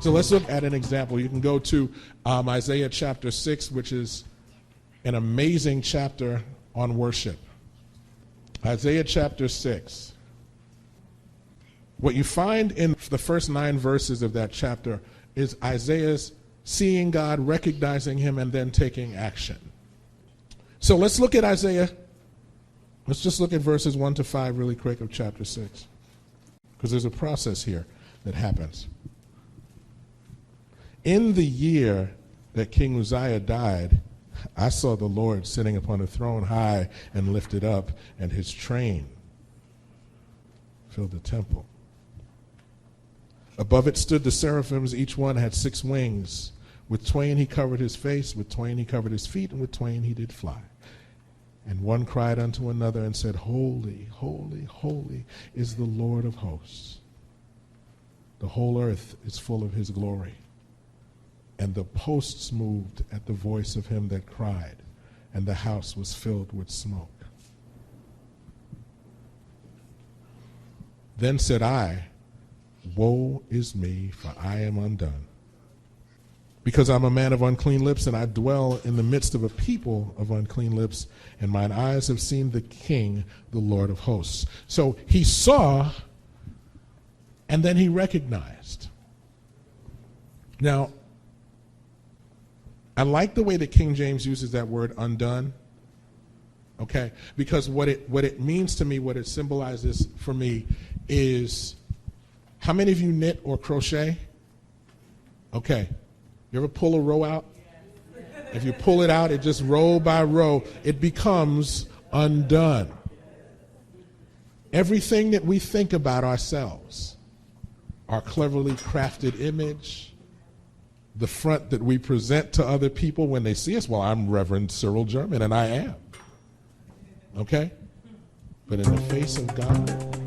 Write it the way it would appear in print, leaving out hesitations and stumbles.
So let's look at an example. You can go to Isaiah chapter 6, which is an amazing chapter on worship. Isaiah chapter 6. What you find in the first 9 verses of that chapter is Isaiah's seeing God, recognizing him, and then taking action. So let's look at Isaiah. Let's just look at verses 1 to 5 really quick of chapter 6. Because there's a process here that happens. In the year that King Uzziah died, I saw the Lord sitting upon a throne high and lifted up, and his train filled the temple. Above it stood the seraphims, each one had 6 wings. With twain he covered his face, with twain he covered his feet, and with twain he did fly. And one cried unto another and said, Holy, holy, holy is the Lord of hosts. The whole earth is full of his glory. And the posts moved at the voice of him that cried, and the house was filled with smoke. Then said I, Woe is me, for I am undone. Because I'm a man of unclean lips, and I dwell in the midst of a people of unclean lips, and mine eyes have seen the King, the Lord of hosts. So he saw, and then he recognized. Now, I like the way that King James uses that word undone, okay? Because what it means to me, what it symbolizes for me is, how many of you knit or crochet? Okay. You ever pull a row out? If you pull it out, it just row by row, it becomes undone. Everything that we think about ourselves, our cleverly crafted image, the front that we present to other people when they see us, well, I'm Reverend Cyril German, and I am. Okay? But in the face of God,